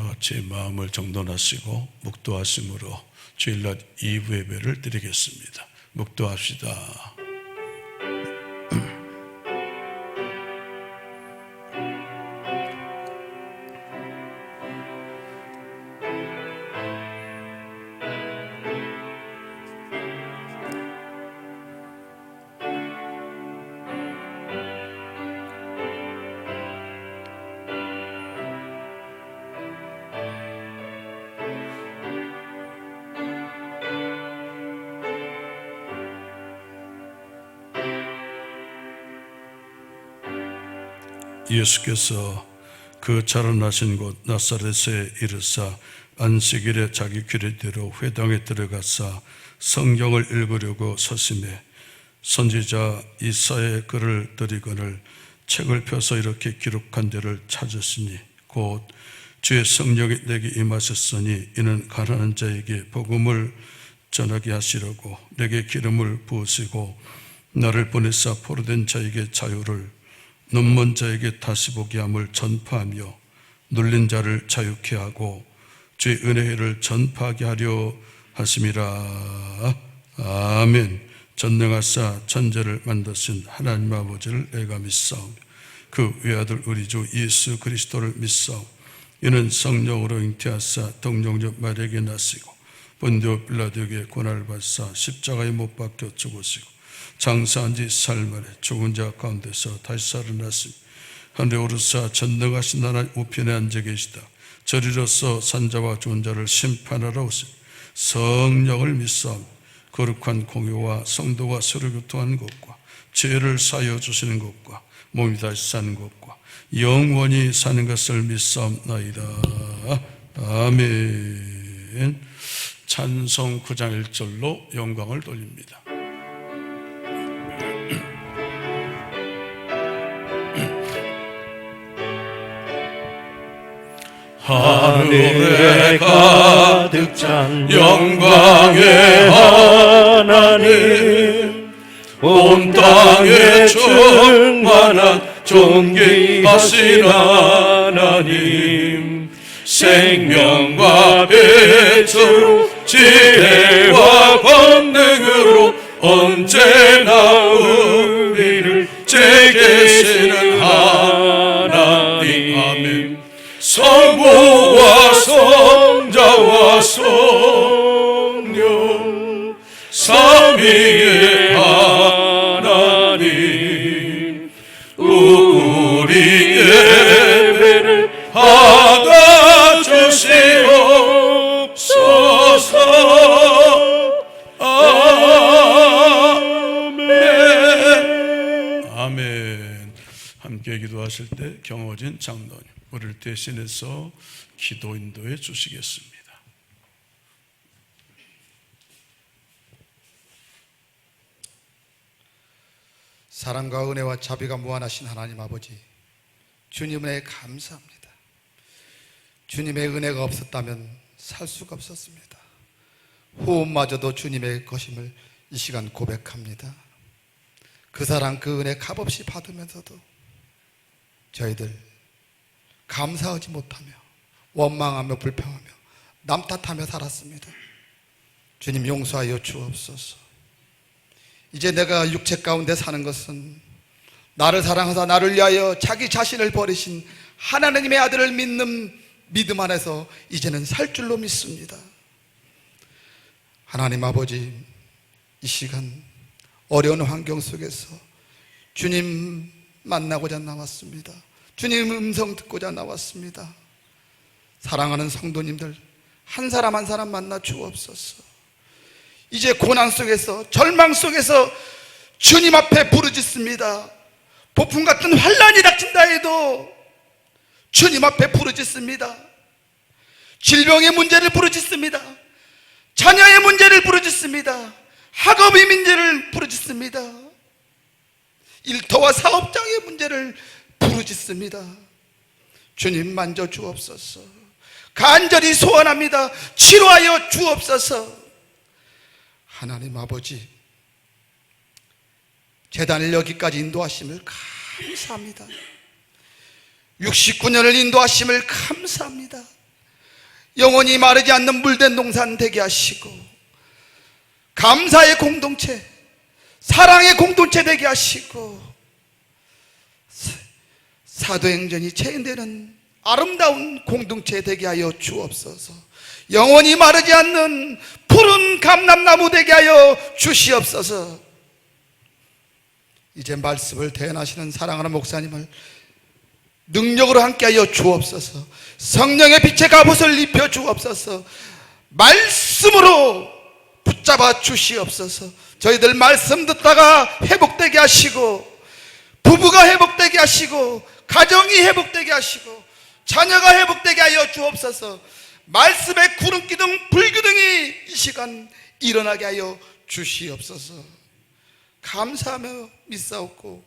다 같이 마음을 정돈하시고 묵도하심으로 주일날 2부 예배를 드리겠습니다. 묵도합시다. 예수께서 그 자라나신 곳 나사렛에 이르사 안식일에 자기 규례대로 회당에 들어가사 성경을 읽으려고 서심해 선지자 이사야의 글을 들이거늘 책을 펴서 이렇게 기록한 데를 찾으시니 곧 주의 성령이 내게 임하셨으니 이는 가난한 자에게 복음을 전하게 하시려고 내게 기름을 부으시고 나를 보내사 포로된 자에게 자유를 눈먼 자에게 다시 보게 함을 전파하며 눌린 자를 자유케 하고 주의 은혜를 전파하게 하려 하심이라. 아멘. 전능하사 천지를 만드신 하나님 아버지를 내가 믿사오며 그 외아들 우리 주 예수 그리스도를 믿사오며 이는 성령으로 잉태하사 동정녀 마리아에게 나시고 본디오 빌라도에게 고난을 받사 십자가에 못 박혀 죽으시고 장사한 지 사흘 만에 죽은 자 가운데서 다시 살아났으며 하늘에 오르사 전능하신 하나님 우편에 앉아 계시다. 저리로서 산자와 죽은 자를 심판하러 오시며 성령을 믿사오며 거룩한 공회와 성도가 서로 교통하는 것과 죄를 사하여 주시는 것과 몸이 다시 사는 것과 영원히 사는 것을 믿사옵나이다. 아멘. 찬송 9장 1절로 영광을 돌립니다. 하늘에 가득 찬 영광의 하나님, 온 땅에 충만한 존귀하신 하나님, 생명과 배추로 지혜와 권능으로 언제나 우리를 지키시는 하나님. 아멘. 성부와 성자와 성령 삼위의 하나님, 우리 예배를 받아 주시옵소서. 아멘. 아멘. 함께 기도하실 때 경호진 장로님 우리를 대신해서 기도 인도해 주시겠습니다. 사랑과 은혜와 자비가 무한하신 하나님 아버지, 주님의 은혜에 감사합니다. 주님의 은혜가 없었다면 살 수가 없었습니다. 호흡마저도 주님의 것임을 이 시간 고백합니다. 그 사랑 그 은혜 값없이 받으면서도 저희들 감사하지 못하며 원망하며 불평하며 남 탓하며 살았습니다. 주님 용서하여 주옵소서. 이제 내가 육체 가운데 사는 것은 나를 사랑하사 나를 위하여 자기 자신을 버리신 하나님의 아들을 믿는 믿음 안에서 이제는 살 줄로 믿습니다. 하나님 아버지, 이 시간 어려운 환경 속에서 주님 만나고자 나왔습니다. 주님 음성 듣고자 나왔습니다. 사랑하는 성도님들 한 사람 한 사람 만나 주옵소서. 이제 고난 속에서 절망 속에서 주님 앞에 부르짖습니다. 폭풍 같은 환난이 닥친다 해도 주님 앞에 부르짖습니다. 질병의 문제를 부르짖습니다. 자녀의 문제를 부르짖습니다. 학업의 문제를 부르짖습니다. 일터와 사업장의 문제를 부르짖습니다. 주님 만져 주옵소서. 간절히 소원합니다. 치료하여 주옵소서. 하나님 아버지, 재단을 여기까지 인도하심을 감사합니다. 69년을 인도하심을 감사합니다. 영원히 마르지 않는 물된 동산 되게 하시고, 감사의 공동체, 사랑의 공동체 되게 하시고, 사도행전이 체인되는 아름다운 공동체 되게 하여 주옵소서. 영원히 마르지 않는 푸른 감람나무 되게 하여 주시옵소서. 이제 말씀을 대행하시는 사랑하는 목사님을 능력으로 함께하여 주옵소서. 성령의 빛의 갑옷을 입혀 주옵소서. 말씀으로 붙잡아 주시옵소서. 저희들 말씀 듣다가 회복되게 하시고, 부부가 회복되게 하시고, 가정이 회복되게 하시고, 자녀가 회복되게 하여 주옵소서. 말씀의 구름기둥 불기둥이 이 시간 일어나게 하여 주시옵소서. 감사하며 믿사옵고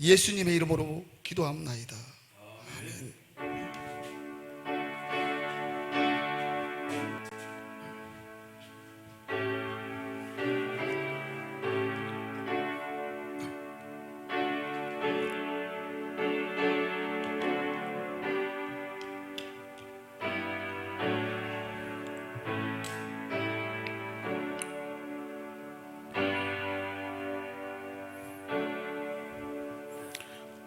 예수님의 이름으로 기도합나이다. 아멘.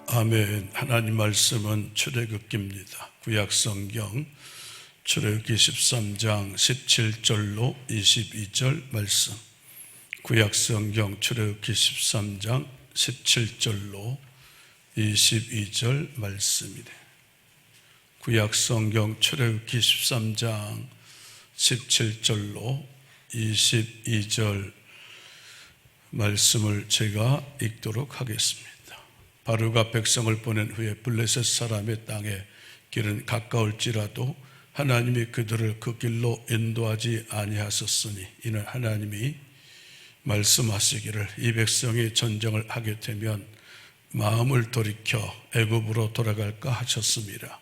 아멘. 하나님 말씀은 출애굽기입니다. 구약성경 출애굽기 13장 17절로 22절 말씀. 구약성경 출애굽기 13장 17절로 22절 말씀이래. 구약성경 출애굽기 13장 17절로 22절 말씀을 제가 읽도록 하겠습니다. 바로가 백성을 보낸 후에 블레셋 사람의 땅에 길은 가까울지라도 하나님이 그들을 그 길로 인도하지 아니하셨으니, 이는 하나님이 말씀하시기를 이 백성이 전쟁을 하게 되면 마음을 돌이켜 애굽으로 돌아갈까 하셨습니다.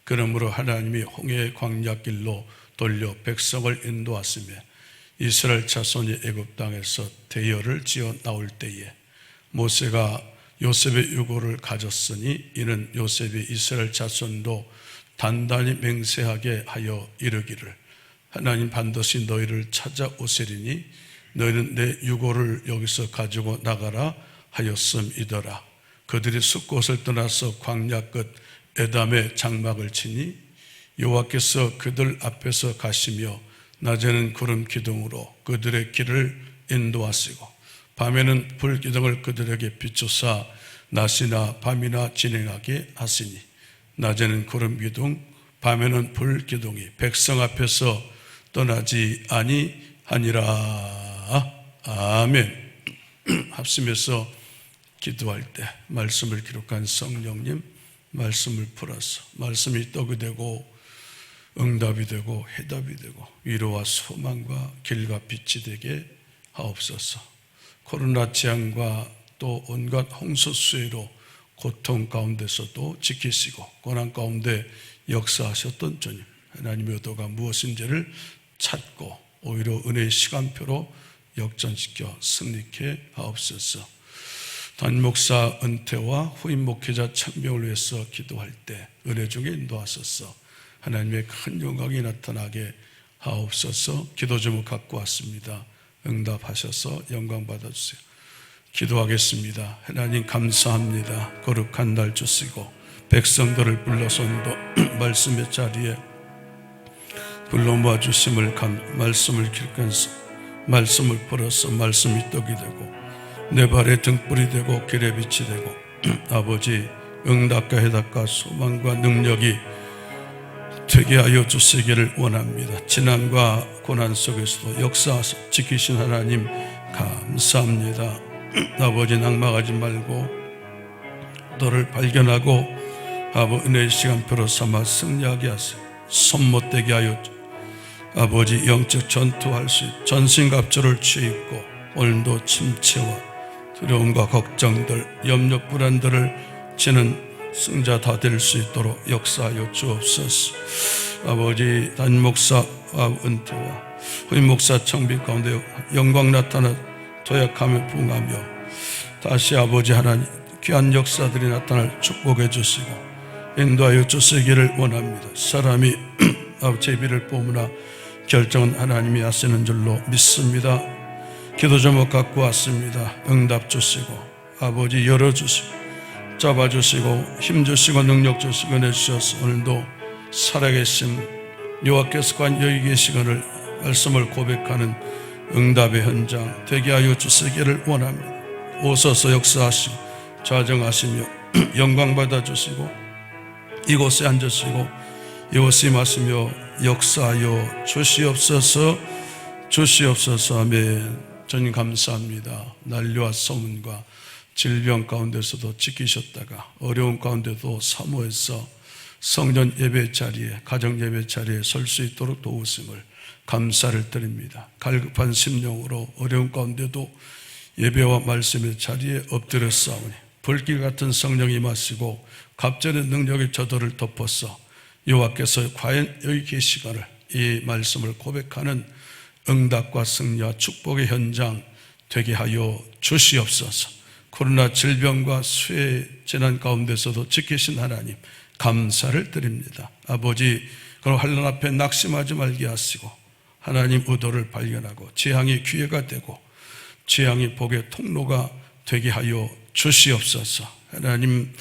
그러므로 하나님이 홍해의 광야길로 돌려 백성을 인도하시며 이스라엘 자손이 애굽 땅에서 대열을 지어 나올 때에 모세가 요셉의 유고를 가졌으니, 이는 요셉이 이스라엘 자손도 단단히 맹세하게 하여 이르기를 하나님 반드시 너희를 찾아오시리니 너희는 내 유고를 여기서 가지고 나가라 하였음이더라. 그들이 숫곳을 떠나서 광야 끝 에담에 장막을 치니 여호와께서 그들 앞에서 가시며 낮에는 구름 기둥으로 그들의 길을 인도하시고 밤에는 불기둥을 그들에게 비추사 낮이나 밤이나 진행하게 하시니, 낮에는 구름기둥 밤에는 불기둥이 백성 앞에서 떠나지 아니하니라. 아멘. 합심해서 기도할 때 말씀을 기록한 성령님, 말씀을 풀어서 말씀이 떡이 되고 응답이 되고 해답이 되고 위로와 소망과 길과 빛이 되게 하옵소서. 코로나 재앙과 또 온갖 홍수수해로 고통 가운데서도 지키시고 고난 가운데 역사하셨던 주님, 하나님의 의도가 무엇인지를 찾고 오히려 은혜의 시간표로 역전시켜 승리케 하옵소서. 단목사 은퇴와 후임 목회자 천명을 위해서 기도할 때 은혜 중에 인도하소서. 하나님의 큰 영광이 나타나게 하옵소서. 기도 제목 갖고 왔습니다. 응답하셔서 영광 받아주세요. 기도하겠습니다. 하나님 감사합니다. 거룩한 날 주시고 백성들을 불러서 말씀의 자리에 불러 모아주심을 말씀을 기록한 말씀을 풀어서 말씀이 떡이 되고 내 발에 등불이 되고 길에 빛이 되고 아버지 응답과 해답과 소망과 능력이 되게 하여 주시기를 원합니다. 지난과 고난 속에서도 역사하셔 지키신 하나님 감사합니다. 아버지 낙망하지 말고 너를 발견하고 아버지 은혜의 시간표로 삼아 승리하게 하세요. 손못되게 하여 아버지 영적 전투할 수 있고 전신갑주를 취입고 오늘도 침체와 두려움과 걱정들 염려 불안들을 지는 승자 다 될 수 있도록 역사하여 주옵소서. 아버지 단목사 은퇴와 후임 목사 청비 가운데 영광 나타나 도약하며 부응하며 다시 아버지 하나님 귀한 역사들이 나타날 축복해 주시고 인도하여 주시기를 원합니다. 사람이 제비를 뽑으나 결정은 하나님이 하시는 줄로 믿습니다. 기도 제목 갖고 왔습니다. 응답 주시고 아버지 열어주시고 잡아주시고 힘주시고 능력 주시고 내주셔서 오늘도 살아계신 여호와께서 관 여기 계시거늘 말씀을 고백하는 응답의 현장 되게 하여 주시기를 원합니다. 오셔서 역사하시고 좌정하시며 영광 받아주시고 이곳에 앉으시고 이곳에 마시며 역사하여 주시옵소서. 아멘. 저는 감사합니다. 난리와 소문과 질병 가운데서도 지키셨다가 어려운 가운데도 사모해서 성전 예배 자리에 가정 예배 자리에 설 수 있도록 도우심을 감사를 드립니다. 갈급한 심령으로 어려운 가운데도 예배와 말씀의 자리에 엎드려 싸우니 불길 같은 성령이 임하시고 갑절의 능력의 저도를 덮어서 여호와께서 과연 여기 계시거늘 이 말씀을 고백하는 응답과 승리와 축복의 현장 되게 하여 주시옵소서. 코로나 질병과 수해 재난 가운데서도 지키신 하나님 감사를 드립니다. 아버지, 그럼 환난 앞에 낙심하지 말게 하시고 하나님 의도를 발견하고 재앙이 기회가 되고 재앙이 복의 통로가 되게 하여 주시옵소서. 하나님,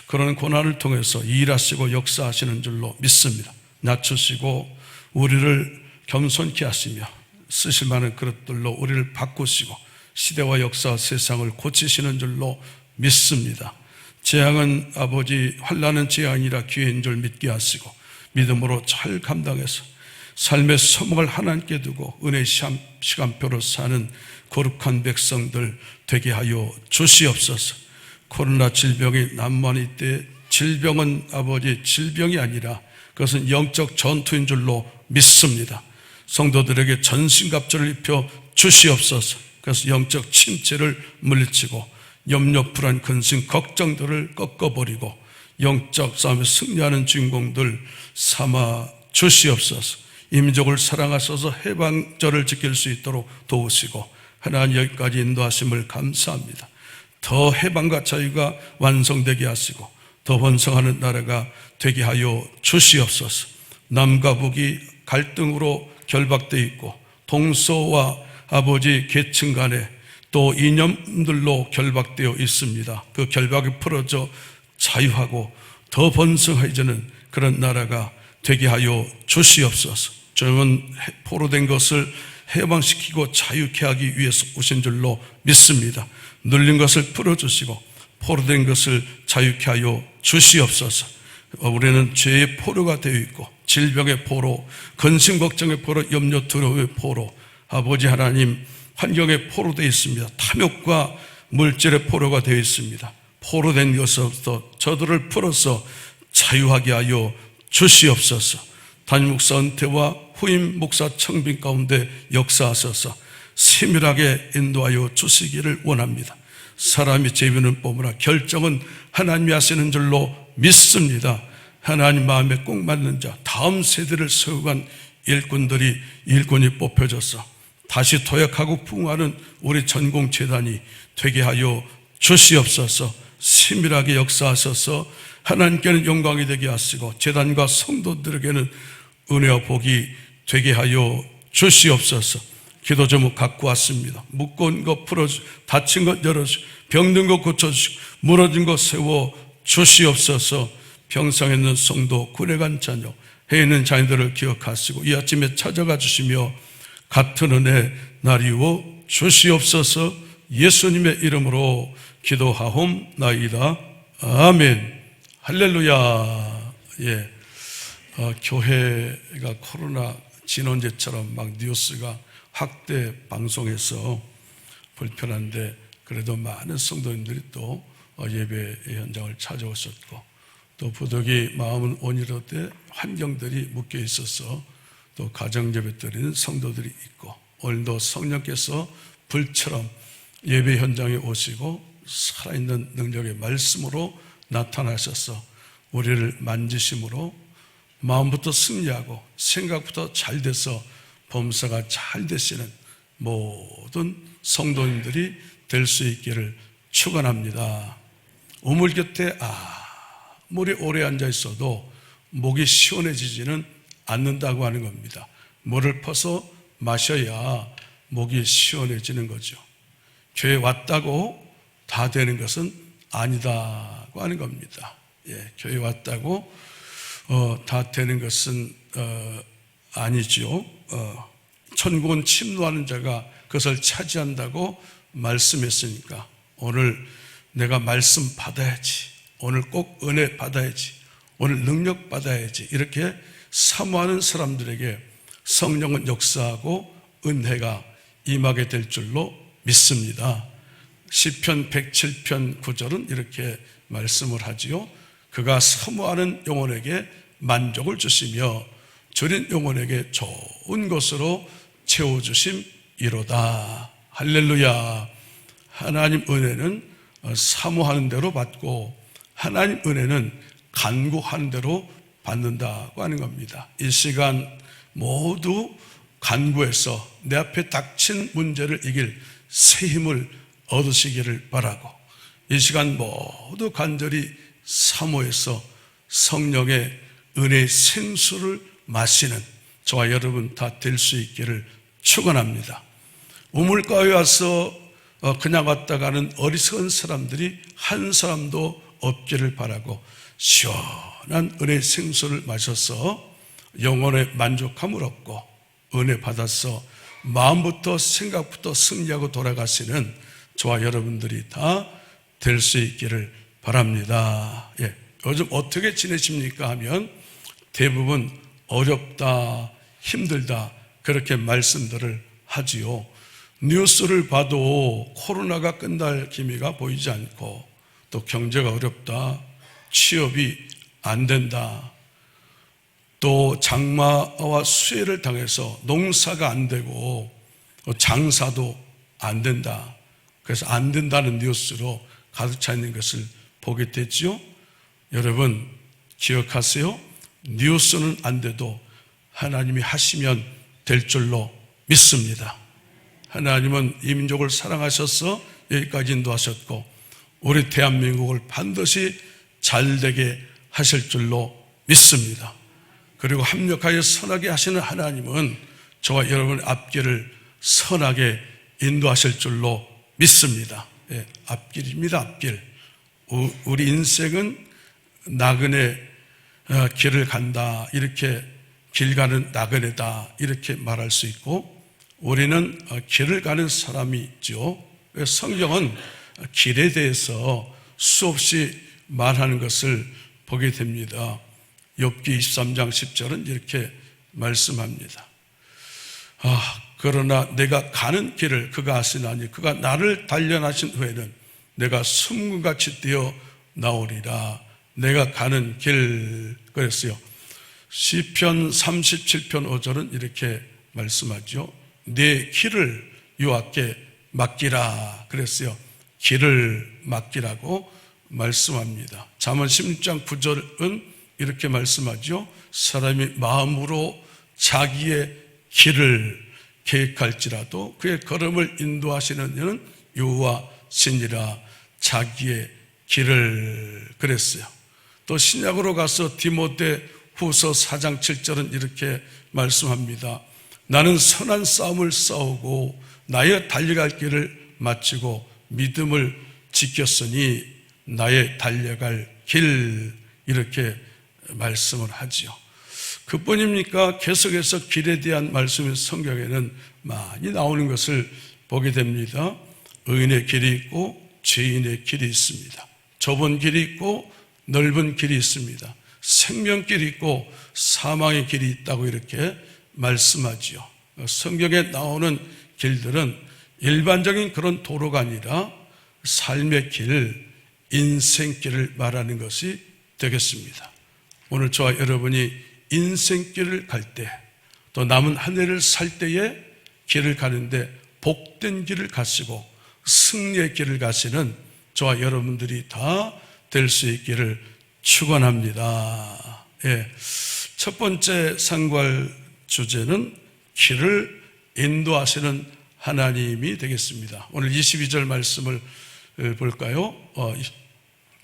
그런 고난을 통해서 일하시고 역사하시는 줄로 믿습니다. 낮추시고 우리를 겸손케 하시며 쓰실 만한 그릇들로 우리를 바꾸시고 시대와 역사와 세상을 고치시는 줄로 믿습니다. 재앙은 아버지 환난은 재앙이라 기회인 줄 믿게 하시고 믿음으로 잘 감당해서 삶의 소목을 하나님께 두고 은혜의 시간표로 사는 거룩한 백성들 되게 하여 주시옵소서. 코로나 질병이 난무하는 이때 질병은 아버지 질병이 아니라 그것은 영적 전투인 줄로 믿습니다. 성도들에게 전신갑주를 입혀 주시옵소서. 그래서 영적 침체를 물리치고 염려, 불안, 근심, 걱정들을 꺾어버리고 영적 싸움에 승리하는 주인공들 삼아 주시옵소서. 이민족을 사랑하셔서 해방절을 지킬 수 있도록 도우시고 하나님 여기까지 인도하심을 감사합니다. 더 해방과 자유가 완성되게 하시고 더 번성하는 나라가 되게 하여 주시옵소서. 남과 북이 갈등으로 결박되어 있고 동서와 아버지 계층 간에 또 이념들로 결박되어 있습니다. 그 결박이 풀어져 자유하고 더 번성해지는 그런 나라가 되게 하여 주시옵소서. 저는 포로된 것을 해방시키고 자유케 하기 위해서 오신 줄로 믿습니다. 눌린 것을 풀어주시고 포로된 것을 자유케 하여 주시옵소서. 우리는 죄의 포로가 되어 있고 질병의 포로, 근심 걱정의 포로, 염려 두려움의 포로, 아버지 하나님 환경의 포로 되어 있습니다. 탐욕과 물질의 포로가 되어 있습니다. 포로된 것으로부터 저들을 풀어서 자유하게 하여 주시옵소서. 담임 목사 은퇴와 후임 목사 청빙 가운데 역사하셔서 세밀하게 인도하여 주시기를 원합니다. 사람이 제비는 뽑으나 결정은 하나님이 하시는 줄로 믿습니다. 하나님 마음에 꼭 맞는 자, 다음 세대를 세워간 일꾼이 뽑혀져서 다시 도약하고 부흥하는 우리 전공재단이 되게 하여 주시옵소서. 세밀하게 역사하셔서 하나님께는 영광이 되게 하시고 재단과 성도들에게는 은혜와 복이 되게 하여 주시옵소서. 기도 제목 갖고 왔습니다. 묶은 것 풀어주시고 다친 것 열어주시고 병든 것 고쳐주시고 무너진 것 세워 주시옵소서. 병상에 있는 성도, 굴에간 자녀, 해에 있는 자녀들을 기억하시고 이 아침에 찾아가 주시며 같은 은혜 나리워 주시옵소서. 예수님의 이름으로 기도하옵나이다. 아멘. 할렐루야. 예. 교회가 코로나 진원제처럼 막 뉴스가 확대 방송해서 불편한데 그래도 많은 성도님들이 또 예배 현장을 찾아오셨고 또 부득이 마음은 온유로되 환경들이 묶여 있어서 또 가정예배 드리는 성도들이 있고 오늘도 성령께서 불처럼 예배 현장에 오시고 살아있는 능력의 말씀으로 나타나셔서 우리를 만지심으로 마음부터 승리하고 생각부터 잘 돼서 범사가 잘 되시는 모든 성도님들이 될 수 있기를 축원합니다. 우물 곁에 아무리 오래 앉아 있어도 목이 시원해지지는 않는다고 하는 겁니다. 물을 퍼서 마셔야 목이 시원해지는 거죠. 교회 왔다고 다 되는 것은 아니다고 하는 겁니다. 교회 왔다고 다 되는 것은 아니죠. 천국은 침노하는 자가 그것을 차지한다고 말씀했으니까 오늘 내가 말씀 받아야지, 오늘 꼭 은혜 받아야지, 오늘 능력 받아야지, 이렇게 사모하는 사람들에게 성령은 역사하고 은혜가 임하게 될 줄로 믿습니다. 시편 107편 9절은 이렇게 말씀을 하지요. 그가 사모하는 영혼에게 만족을 주시며 줄인 영혼에게 좋은 것으로 채워주심이로다. 할렐루야. 하나님 은혜는 사모하는 대로 받고 하나님 은혜는 간구하는 대로 받는다고 하는 겁니다. 이 시간 모두 간구해서 내 앞에 닥친 문제를 이길 새 힘을 얻으시기를 바라고, 이 시간 모두 간절히 사모해서 성령의 은혜의 생수를 마시는 저와 여러분 다 될 수 있기를 축원합니다. 우물가에 와서 그냥 왔다 가는 어리석은 사람들이 한 사람도 없기를 바라고, 시원한 은혜의 생수를 마셔서 영혼의 만족함을 얻고 은혜 받아서 마음부터 생각부터 승리하고 돌아가시는 저와 여러분들이 다 될 수 있기를 바랍니다. 요즘 어떻게 지내십니까 하면 대부분 어렵다, 힘들다, 그렇게 말씀들을 하지요. 뉴스를 봐도 코로나가 끝날 기미가 보이지 않고, 또 경제가 어렵다, 취업이 안 된다, 또 장마와 수해를 당해서 농사가 안 되고 장사도 안 된다, 그래서 안 된다는 뉴스로 가득 차 있는 것을 보게 됐죠. 여러분 기억하세요. 뉴스는 안 돼도 하나님이 하시면 될 줄로 믿습니다. 하나님은 이 민족을 사랑하셔서 여기까지 인도하셨고 우리 대한민국을 반드시 잘되게 하실 줄로 믿습니다. 그리고 합력하여 선하게 하시는 하나님은 저와 여러분의 앞길을 선하게 인도하실 줄로 믿습니다. 앞길입니다. 앞길. 우리 인생은 나그네 길을 간다, 이렇게 길 가는 나그네다, 이렇게 말할 수 있고, 우리는 길을 가는 사람이죠. 성경은 길에 대해서 수없이 말하는 것을 보게 됩니다. 욥기 23장 10절은 이렇게 말씀합니다. 그러나 내가 가는 길을 그가 아시나니 그가 나를 단련하신 후에는 내가 숨금같이 뛰어 나오리라. 내가 가는 길, 그랬어요. 시편 37편 5절은 이렇게 말씀하죠. 내 길을 여호와께 맡기라, 그랬어요. 길을 맡기라고 말씀합니다. 잠언 16장 9절은 이렇게 말씀하죠. 사람이 마음으로 자기의 길을 계획할지라도 그의 걸음을 인도하시는 이는 여호와시니라. 자기의 길을, 그랬어요. 또 신약으로 가서 디모데 후서 4장 7절은 이렇게 말씀합니다. 나는 선한 싸움을 싸우고 나의 달려갈 길을 마치고 믿음을 지켰으니 나의 달려갈 길, 이렇게 말씀을 하지요. 그뿐입니까? 계속해서 길에 대한 말씀이 성경에는 많이 나오는 것을 보게 됩니다. 의인의 길이 있고 죄인의 길이 있습니다. 좁은 길이 있고 넓은 길이 있습니다. 생명길이 있고 사망의 길이 있다고 이렇게 말씀하지요. 성경에 나오는 길들은 일반적인 그런 도로가 아니라 삶의 길, 인생길을 말하는 것이 되겠습니다. 오늘 저와 여러분이 인생길을 갈 때, 또 남은 한 해를 살 때에 길을 가는데 복된 길을 가시고 승리의 길을 가시는 저와 여러분들이 다 될 수 있기를 축원합니다. 첫 번째 상고할 주제는 길을 인도하시는 하나님이 되겠습니다. 오늘 22절 말씀을 볼까요?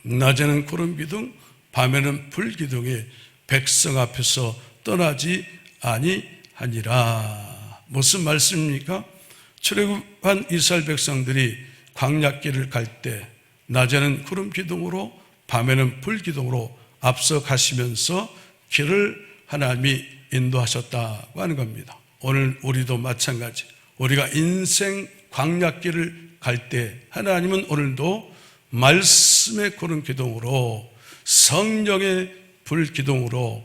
낮에는 구름 기둥, 밤에는 불 기둥이 백성 앞에서 떠나지 아니하니라. 무슨 말씀입니까? 출애굽한 이스라엘 백성들이 광야길을 갈 때 낮에는 구름 기둥으로 밤에는 불 기둥으로 앞서 가시면서 길을 하나님이 인도하셨다고 하는 겁니다. 오늘 우리도 마찬가지. 우리가 인생 광야길을 갈 때 하나님은 오늘도 말씀의 구름 기둥으로 성령의 불 기둥으로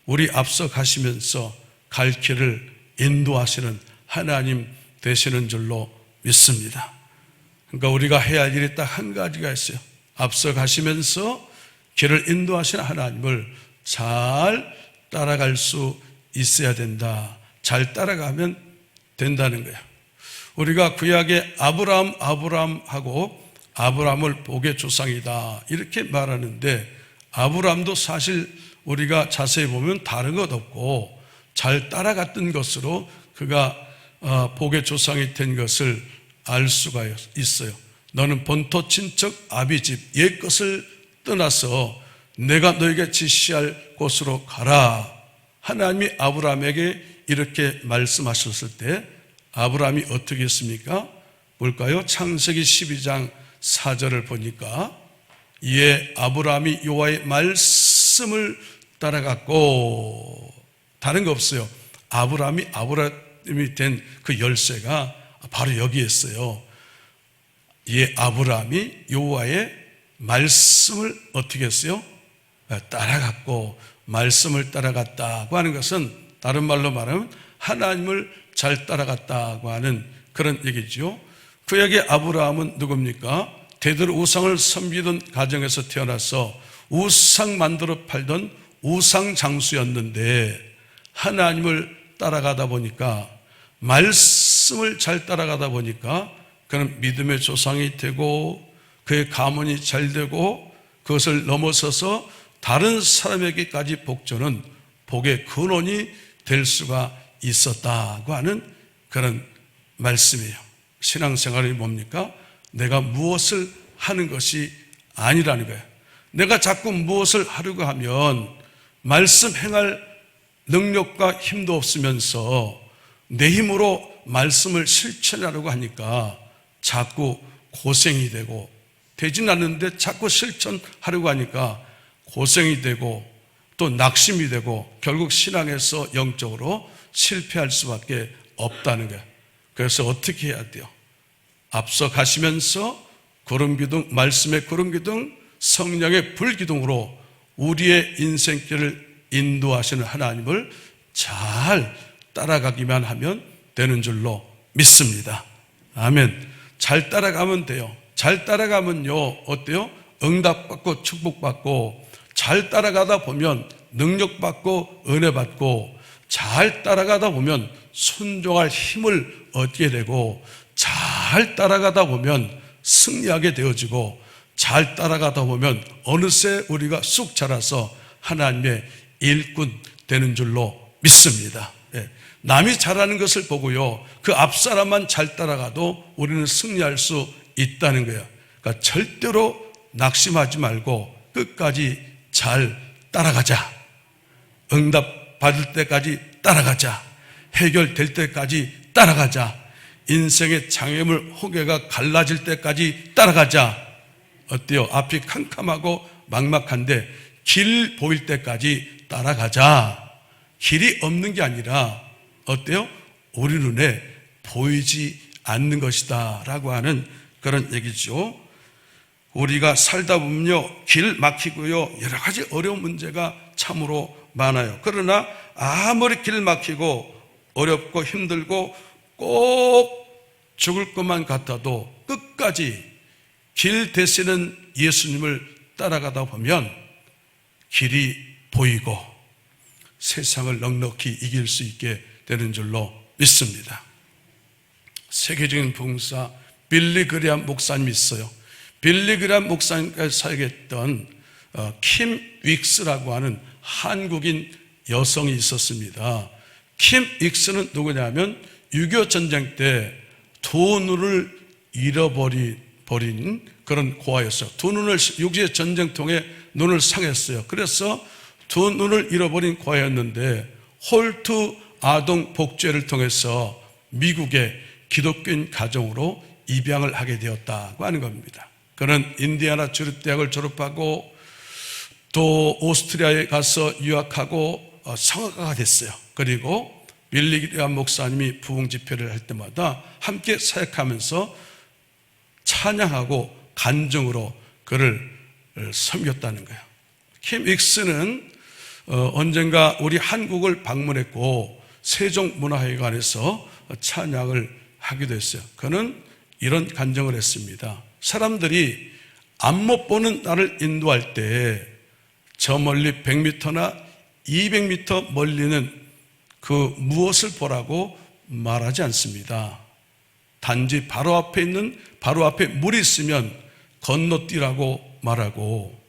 우리 앞서 가시면서 갈 길을 인도하시는 하나님 되시는 줄로 믿습니다. 그러니까 우리가 해야 할 일이 딱 한 가지가 있어요. 앞서 가시면서 길을 인도하시는 하나님을 잘 따라갈 수 있어야 된다. 잘 따라가면 된다는 거예요. 우리가 구약의 아브라함하고 아브라함을 복의 조상이다 이렇게 말하는데, 아브라함도 사실 우리가 자세히 보면 다른 것 없고 잘 따라갔던 것으로 그가 복의 조상이 된 것을 알 수가 있어요. 너는 본토 친척 아비집 옛 것을 떠나서 내가 너에게 지시할 곳으로 가라. 하나님이 아브라함에게 이렇게 말씀하셨을 때 아브라함이 어떻게 했습니까? 볼까요? 창세기 12장 4절을 보니까 이에 아브라함이 여호와의 말씀을 따라갔고, 다른 거 없어요. 아브라함이 된 그 열쇠가 바로 여기에 있어요. 이에 아브라함이 여호와의 말씀을 어떻게 했어요? 따라갔고, 말씀을 따라갔다고 하는 것은 다른 말로 말하면 하나님을 잘 따라갔다고 하는 그런 얘기죠. 구약의 아브라함은 누굽니까? 대대로 우상을 섬기던 가정에서 태어나서 우상 만들어 팔던 우상 장수였는데, 하나님을 따라가다 보니까, 말씀을 잘 따라가다 보니까 그는 믿음의 조상이 되고 그의 가문이 잘 되고, 그것을 넘어서서 다른 사람에게까지 복주는 복의 근원이 될 수가 있었다고 하는 그런 말씀이에요. 신앙생활이 뭡니까? 내가 무엇을 하는 것이 아니라는 거예요. 내가 자꾸 무엇을 하려고 하면 말씀 행할 능력과 힘도 없으면서 내 힘으로 말씀을 실천하려고 하니까 자꾸 고생이 되고, 되진 않는데 자꾸 실천하려고 하니까 고생이 되고 또 낙심이 되고 결국 신앙에서 영적으로 실패할 수밖에 없다는 거예요. 그래서 어떻게 해야 돼요? 앞서 가시면서 구름기둥, 말씀의 구름기둥, 성령의 불기둥으로 우리의 인생길을 인도하시는 하나님을 잘 따라가기만 하면 되는 줄로 믿습니다. 아멘. 잘 따라가면 돼요. 잘 따라가면요, 어때요? 응답받고 축복받고, 잘 따라가다 보면 능력받고 은혜받고, 잘 따라가다 보면 순종할 힘을 얻게 되고, 잘 따라가다 보면 승리하게 되어지고, 잘 따라가다 보면 어느새 우리가 쑥 자라서 하나님의 일꾼 되는 줄로 믿습니다. 남이 잘하는 것을 보고요, 그 앞사람만 잘 따라가도 우리는 승리할 수 있다는 거예요. 그러니까 절대로 낙심하지 말고 끝까지 잘 따라가자. 응답 받을 때까지 따라가자. 해결될 때까지 따라가자. 인생의 장애물 홍해가 갈라질 때까지 따라가자. 어때요? 앞이 캄캄하고 막막한데 길 보일 때까지 따라가자. 길이 없는 게 아니라 어때요? 우리 눈에 보이지 않는 것이다 라고 하는 그런 얘기죠. 우리가 살다 보면요, 길 막히고요, 여러 가지 어려운 문제가 참으로 많아요. 그러나 아무리 길 막히고 어렵고 힘들고 꼭 죽을 것만 같아도 끝까지 길 되시는 예수님을 따라가다 보면 길이 보이고 세상을 넉넉히 이길 수 있게 되는 줄로 믿습니다. 세계적인 봉사 빌리 그레함 목사님이 있어요. 빌리 그레함 목사님과 사역했던 킴 윅스라고 하는 한국인 여성이 있었습니다. 킴 윅스는 누구냐면 6.25 전쟁 때 두 눈을 잃어버린 그런 고아였어요. 두 눈을 6.25 전쟁통에 눈을 상했어요. 그래서 두 눈을 잃어버린 고아였는데 홀트 아동 복제를 통해서 미국의 기독교인 가정으로 입양을 하게 되었다고 하는 겁니다. 그는 인디애나 주립대학을 졸업하고 또 오스트리아에 가서 유학하고 성악가가 됐어요. 그리고 빌리 그레이엄 목사님이 부흥 집회를 할 때마다 함께 사역하면서 찬양하고 간증으로 그를 섬겼다는 거예요. 킴 윅스는 언젠가 우리 한국을 방문했고 세종문화회관에서 찬양을 하기도 했어요. 그는 이런 간증을 했습니다. 사람들이 앞못 보는 나를 인도할 때 저 멀리 100m나 200m 멀리는 그 무엇을 보라고 말하지 않습니다. 단지 바로 앞에 물이 있으면 건너뛰라고 말하고,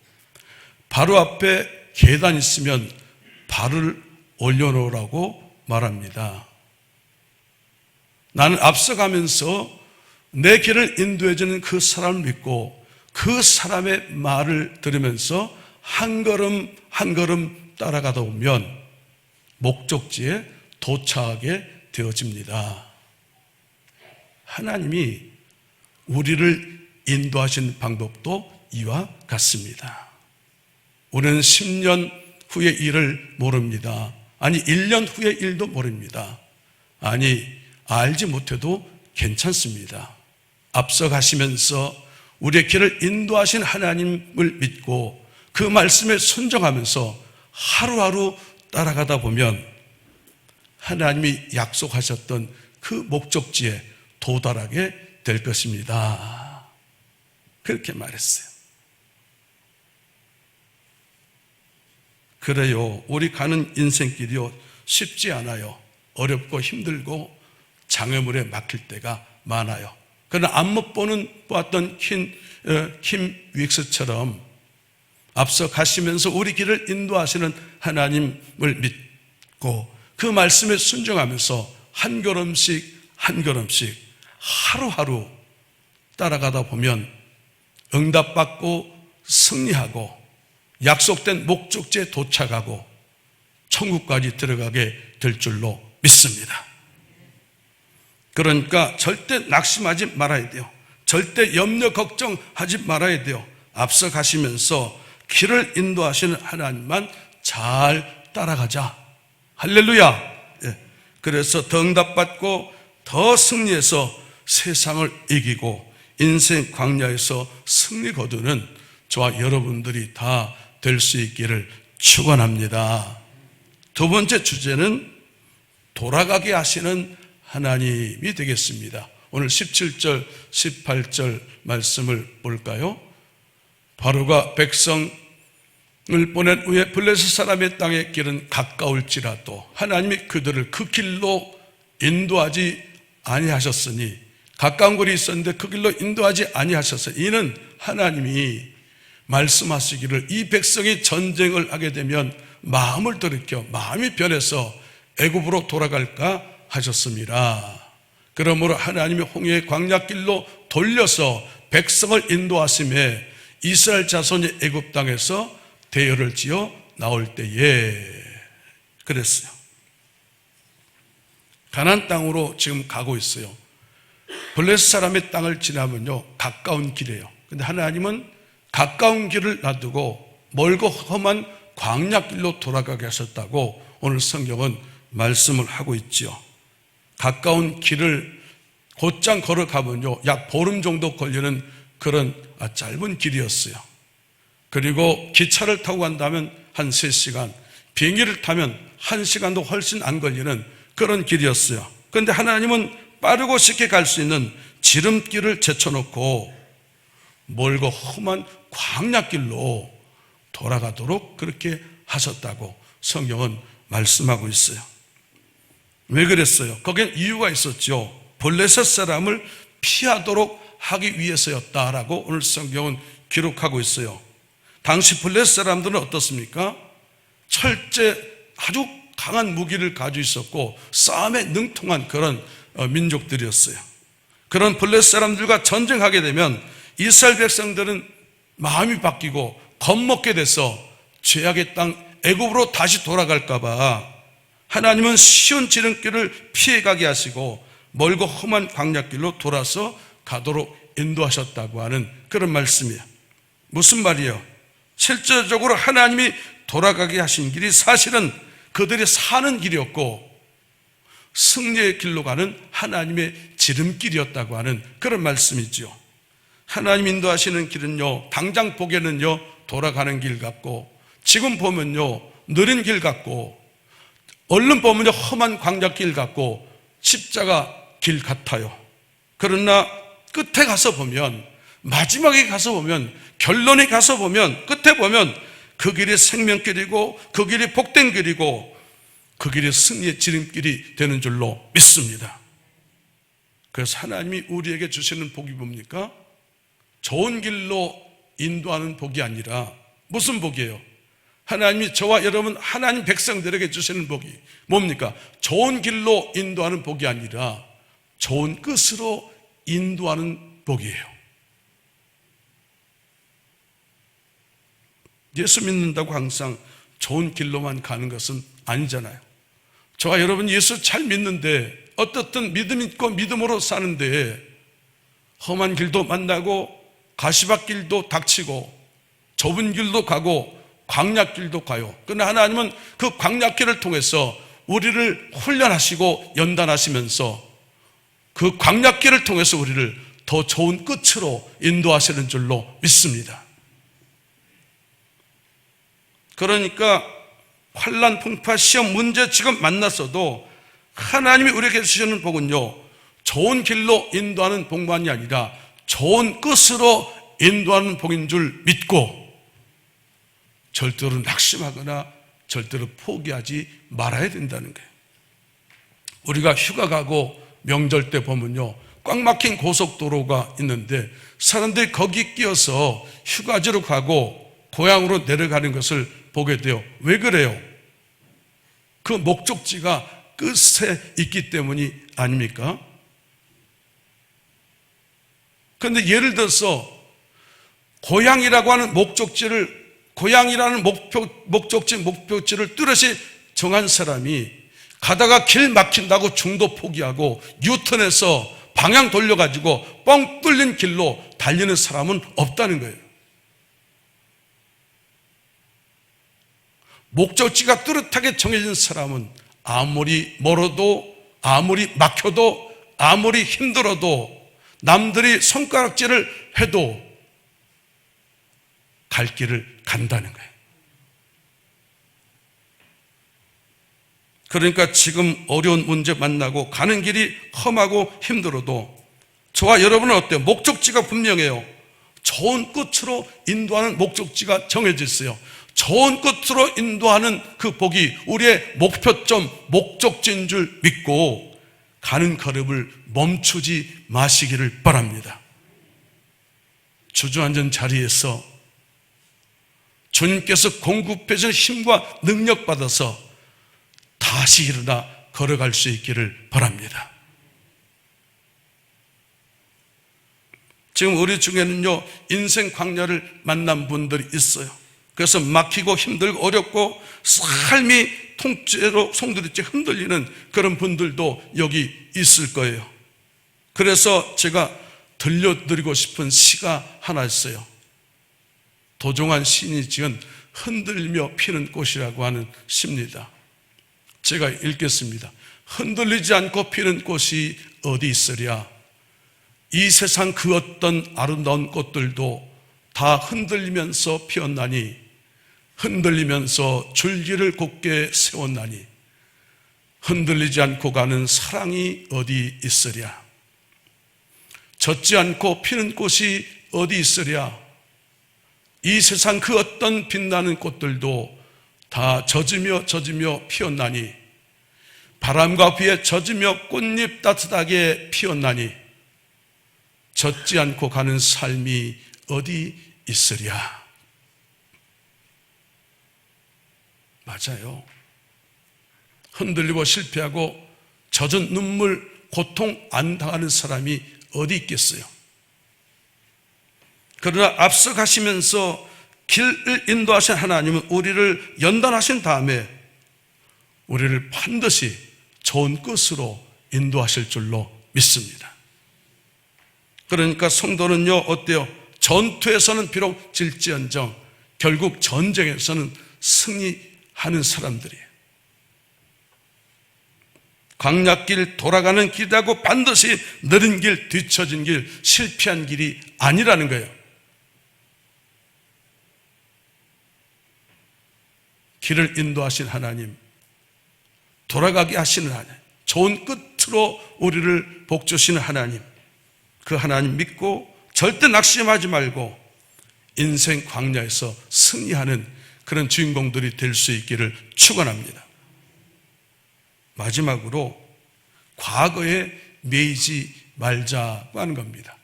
바로 앞에 계단 있으면 발을 올려놓으라고 말합니다. 나는 앞서가면서 내 길을 인도해주는 그 사람을 믿고 그 사람의 말을 들으면서 한 걸음 한 걸음 따라가다 보면 목적지에 도착하게 되어집니다. 하나님이 우리를 인도하신 방법도 이와 같습니다. 우리는 10년 후의 일을 모릅니다. 아니 1년 후의 일도 모릅니다. 아니 알지 못해도 괜찮습니다. 앞서 가시면서 우리의 길을 인도하신 하나님을 믿고 그 말씀에 순종하면서 하루하루 따라가다 보면 하나님이 약속하셨던 그 목적지에 도달하게 될 것입니다. 그렇게 말했어요. 그래요, 우리 가는 인생길이요 쉽지 않아요. 어렵고 힘들고 장애물에 막힐 때가 많아요. 그러나 앞못 보았던 킴 윅스처럼 앞서 가시면서 우리 길을 인도하시는 하나님을 믿고 그 말씀에 순종하면서 한 걸음씩 한 걸음씩 하루하루 따라가다 보면 응답받고 승리하고 약속된 목적지에 도착하고 천국까지 들어가게 될 줄로 믿습니다. 그러니까 절대 낙심하지 말아야 돼요. 절대 염려 걱정하지 말아야 돼요. 앞서 가시면서 길을 인도하시는 하나님만 잘 따라가자. 할렐루야. 그래서 더 응답받고 더 승리해서 세상을 이기고 인생 광야에서 승리 거두는 저와 여러분들이 다 될 수 있기를 축원합니다. 두 번째 주제는 돌아가게 하시는 하나님이 되겠습니다. 오늘 17절, 18절 말씀을 볼까요? 바로가 백성을 보낸 후에 블레셋 사람의 땅의 길은 가까울지라도 하나님이 그들을 그 길로 인도하지 아니하셨으니, 가까운 거리 있었는데 그 길로 인도하지 아니하셨으니 이는 하나님이 말씀하시기를 이 백성이 전쟁을 하게 되면 마음을 돌이켜 마음이 변해서 애굽으로 돌아갈까 하셨습니다. 그러므로 하나님이 홍해의 광야길로 돌려서 백성을 인도하심에 이스라엘 자손이 애굽 땅에서 대열을 지어 나올 때에 그랬어요. 가나안 땅으로 지금 가고 있어요. 블레셋 사람의 땅을 지나면요 가까운 길이에요. 근데 하나님은 가까운 길을 놔두고 멀고 험한 광야길로 돌아가게 하셨다고 오늘 성경은 말씀을 하고 있죠. 가까운 길을 곧장 걸어가면요 약 보름 정도 걸리는 그런 짧은 길이었어요. 그리고 기차를 타고 간다면 한 3시간, 비행기를 타면 1시간도 훨씬 안 걸리는 그런 길이었어요. 그런데 하나님은 빠르고 쉽게 갈 수 있는 지름길을 제쳐놓고 멀고 험한 광야길로 돌아가도록 그렇게 하셨다고 성경은 말씀하고 있어요. 왜 그랬어요? 거기엔 이유가 있었죠. 블레셋 사람을 피하도록 하기 위해서였다라고 오늘 성경은 기록하고 있어요. 당시 블레셋 사람들은 어떻습니까? 철제 아주 강한 무기를 가지고 있었고 싸움에 능통한 그런 민족들이었어요. 그런 블레셋 사람들과 전쟁하게 되면 이스라엘 백성들은 마음이 바뀌고 겁먹게 돼서 죄악의 땅 애굽으로 다시 돌아갈까 봐 하나님은 쉬운 지름길을 피해가게 하시고 멀고 험한 광야길로 돌아서 가도록 인도하셨다고 하는 그런 말씀이에요. 무슨 말이에요? 실질적으로 하나님이 돌아가게 하신 길이 사실은 그들이 사는 길이었고 승리의 길로 가는 하나님의 지름길이었다고 하는 그런 말씀이죠. 하나님 인도하시는 길은요, 당장 보기에는요 돌아가는 길 같고, 지금 보면요 느린 길 같고, 얼른 보면요 험한 광야길 같고, 십자가 길 같아요. 그러나 끝에 가서 보면, 마지막에 가서 보면, 결론에 가서 보면, 끝에 보면 그 길이 생명길이고 그 길이 복된 길이고 그 길이 승리의 지름길이 되는 줄로 믿습니다. 그래서 하나님이 우리에게 주시는 복이 뭡니까? 좋은 길로 인도하는 복이 아니라 무슨 복이에요? 하나님이 저와 여러분 하나님 백성들에게 주시는 복이 뭡니까? 좋은 길로 인도하는 복이 아니라 좋은 끝으로 인도하는 복이에요. 예수 믿는다고 항상 좋은 길로만 가는 것은 아니잖아요. 저와 여러분 예수 잘 믿는데 어떻든 믿음 있고 믿음으로 사는데 험한 길도 만나고 가시밭길도 닥치고 좁은 길도 가고 광야길도 가요. 그러나 하나님은 그 광야길을 통해서 우리를 훈련하시고 연단하시면서 그 광야길을 통해서 우리를 더 좋은 끝으로 인도하시는 줄로 믿습니다. 그러니까 환난, 풍파, 시험, 문제 지금 만났어도 하나님이 우리에게 주시는 복은요 좋은 길로 인도하는 복만이 아니라 좋은 끝으로 인도하는 복인 줄 믿고 절대로 낙심하거나 절대로 포기하지 말아야 된다는 거예요. 우리가 휴가 가고 명절 때 보면요 꽉 막힌 고속도로가 있는데 사람들이 거기 끼어서 휴가지로 가고 고향으로 내려가는 것을 보게 돼요. 왜 그래요? 그 목적지가 끝에 있기 때문이 아닙니까? 그런데 예를 들어서 고향이라고 하는 목적지를, 고향이라는 목적지를 뚜렷이 정한 사람이 가다가 길 막힌다고 중도 포기하고 유턴해서 방향 돌려가지고 뻥 뚫린 길로 달리는 사람은 없다는 거예요. 목적지가 뚜렷하게 정해진 사람은 아무리 멀어도, 아무리 막혀도, 아무리 힘들어도, 남들이 손가락질을 해도 갈 길을 간다는 거예요. 그러니까 지금 어려운 문제 만나고 가는 길이 험하고 힘들어도 저와 여러분은 어때요? 목적지가 분명해요. 좋은 끝으로 인도하는 목적지가 정해져 있어요. 좋은 끝으로 인도하는 그 복이 우리의 목표점, 목적지인 줄 믿고 가는 걸음을 멈추지 마시기를 바랍니다. 주저앉은 자리에서 주님께서 공급해 주신 힘과 능력 받아서 다시 일어나 걸어갈 수 있기를 바랍니다. 지금 우리 중에는요 인생 광야를 만난 분들이 있어요. 그래서 막히고 힘들고 어렵고 삶이 통째로 송두리째 흔들리는 그런 분들도 여기 있을 거예요. 그래서 제가 들려드리고 싶은 시가 하나 있어요. 도종환 시인이 지은 흔들며 피는 꽃이라고 하는 시입니다. 제가 읽겠습니다. 흔들리지 않고 피는 꽃이 어디 있으랴. 이 세상 그 어떤 아름다운 꽃들도 다 흔들리면서 피었나니 흔들리면서 줄기를 곧게 세웠나니 흔들리지 않고 가는 사랑이 어디 있으랴. 젖지 않고 피는 꽃이 어디 있으랴. 이 세상 그 어떤 빛나는 꽃들도 다 젖으며 피었나니 바람과 비에 젖으며 꽃잎 따뜻하게 피었나니 젖지 않고 가는 삶이 어디 있으랴. 맞아요. 흔들리고 실패하고 젖은 눈물, 고통 안 당하는 사람이 어디 있겠어요? 그러나 앞서가시면서 길을 인도하신 하나님은 우리를 연단하신 다음에 우리를 반드시 좋은 끝으로 인도하실 줄로 믿습니다. 그러니까 성도는요, 어때요? 전투에서는 비록 질지언정 결국 전쟁에서는 승리하는 사람들이에요. 광야길, 돌아가는 길이라고 반드시 느린 길, 뒤처진 길, 실패한 길이 아니라는 거예요. 길을 인도하신 하나님, 돌아가게 하시는 하나님, 좋은 끝으로 우리를 복주시는 하나님, 그 하나님 믿고 절대 낙심하지 말고 인생 광야에서 승리하는 그런 주인공들이 될 수 있기를 축원합니다. 마지막으로 과거에 매이지 말자고 하는 겁니다.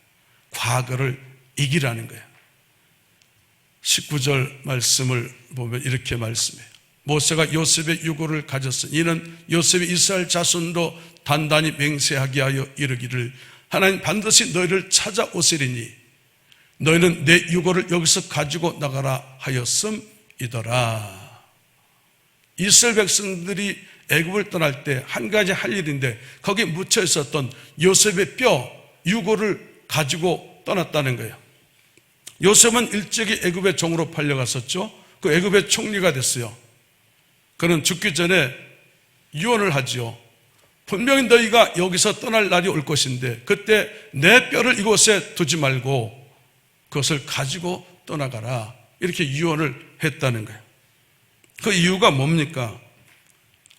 과거를 이기라는 거예요. 19절 말씀을 보면 이렇게 말씀해요. 모세가 요셉의 유고를 가졌으니 이는 요셉이 이스라엘 자손으로 단단히 맹세하게 하여 이르기를 하나님 반드시 너희를 찾아오시리니 너희는 내 유고를 여기서 가지고 나가라 하였음이더라. 이스라엘 백성들이 애굽을 떠날 때 한 가지 할 일인데 거기에 묻혀 있었던 요셉의 뼈, 유고를 가지고 떠났다는 거예요. 요셉은 일찍이 애굽의 종으로 팔려갔었죠. 그 애굽의 총리가 됐어요. 그는 죽기 전에 유언을 하지요. 분명히 너희가 여기서 떠날 날이 올 것인데 그때 내 뼈를 이곳에 두지 말고 그것을 가지고 떠나가라. 이렇게 유언을 했다는 거예요. 그 이유가 뭡니까?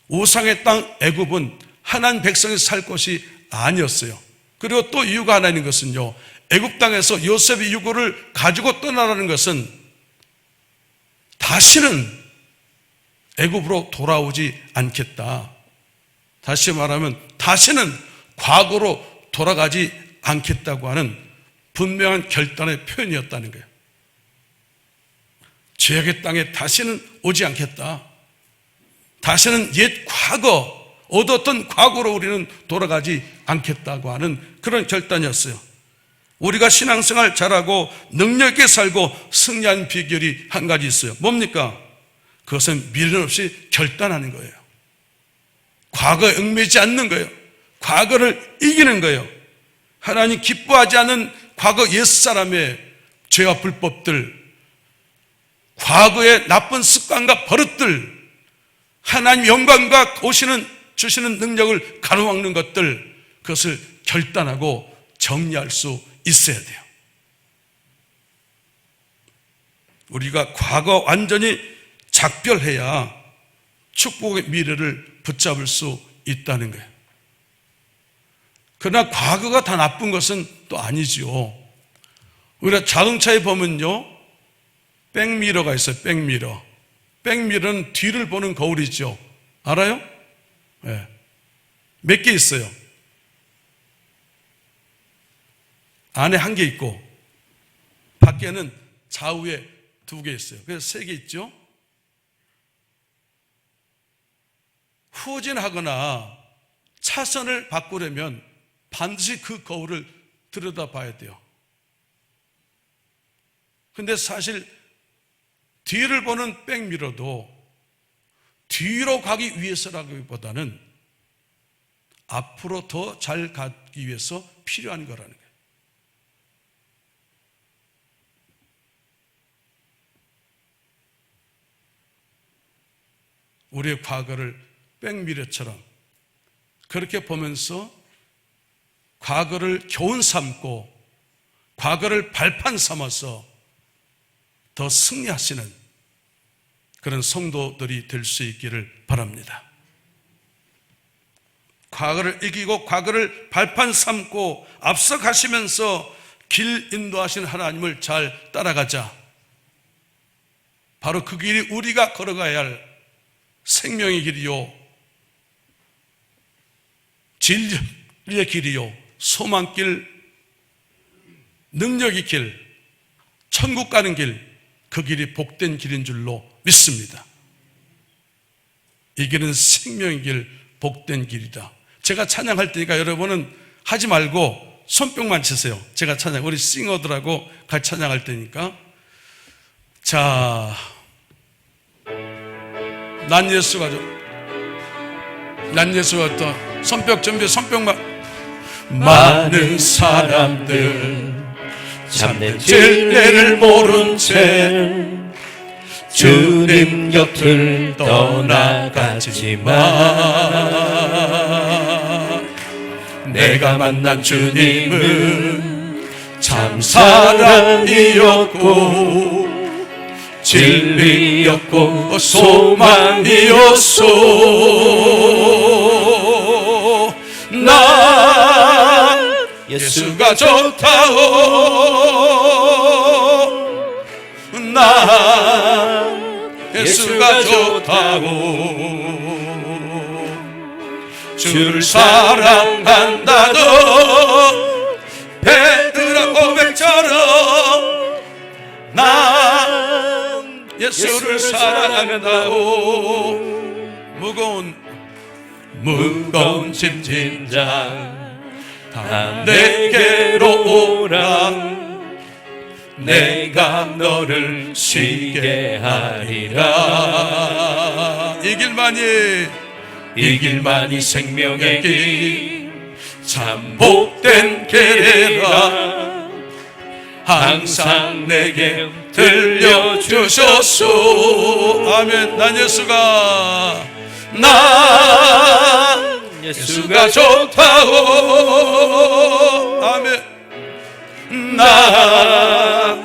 우상의 땅 애굽은 하나님 백성이 살 곳이 아니었어요. 그리고 또 이유가 하나 있는 것은요, 애굽 땅에서 요셉의 유고를 가지고 떠나라는 것은 다시는 애굽으로 돌아오지 않겠다. 다시 말하면 다시는 과거로 돌아가지 않겠다고 하는 분명한 결단의 표현이었다는 거예요. 죄악의 땅에 다시는 오지 않겠다. 다시는 옛 과거, 얻었던 과거로 우리는 돌아가지 않겠다고 하는 그런 결단이었어요. 우리가 신앙생활 잘하고 능력 있게 살고 승리한 비결이 한 가지 있어요. 뭡니까? 그것은 미련 없이 결단하는 거예요. 과거에 얽매이지 않는 거예요. 과거를 이기는 거예요. 하나님 기뻐하지 않는 과거 옛사람의 죄와 불법들, 과거의 나쁜 습관과 버릇들, 하나님 영광과 주시는 능력을 가로막는 것들, 그것을 결단하고 정리할 수 있어야 돼요. 우리가 과거 완전히 작별해야 축복의 미래를 붙잡을 수 있다는 거예요. 그러나 과거가 다 나쁜 것은 또 아니지요. 우리가 자동차에 보면요, 백미러가 있어요. 백미러. 백미러는 뒤를 보는 거울이죠. 알아요? 네. 몇 개 있어요? 안에 한 개 있고 밖에는 좌우에 2개 있어요. 그래서 3개 있죠. 후진하거나 차선을 바꾸려면 반드시 그 거울을 들여다봐야 돼요. 근데 사실 뒤를 보는 백미러도 뒤로 가기 위해서라기보다는 앞으로 더 잘 가기 위해서 필요한 거라는 거예요. 우리의 과거를 백미러처럼 그렇게 보면서 과거를 교훈 삼고 과거를 발판 삼아서 더 승리하시는 그런 성도들이 될 수 있기를 바랍니다. 과거를 이기고 과거를 발판 삼고 앞서 가시면서 길 인도하신 하나님을 잘 따라가자. 바로 그 길이 우리가 걸어가야 할 생명의 길이요, 진리의 길이요, 소망길, 능력의 길, 천국 가는 길, 그 길이 복된 길인 줄로 믿습니다. 이 길은 생명의 길, 복된 길이다. 제가 찬양할 테니까 여러분은 하지 말고 손뼉만 치세요. 제가 우리 싱어들하고 같이 찬양할 테니까. 자, 난 예수가 난 예수가 또 손뼉 준비 손뼉만. 많은 사람들 참된 진리를 모른 채 주님 곁을 떠나가지만 내가 만난 주님은 참 사랑이었고 진리였고 소망이었소. 나 예수가 좋다오. 나 예수가 좋다오. 주를 사랑한다도 베드로 고백처럼 난 예수를 사랑한다오. 무거운 짐진자 다 내게로 오라. 내가 너를 쉬게 하리라. 이 길만이 생명의 길 참 복된 길이라. 항상 내게 들려주셨소. 아멘. 난 예수가 좋다오. 아멘. 나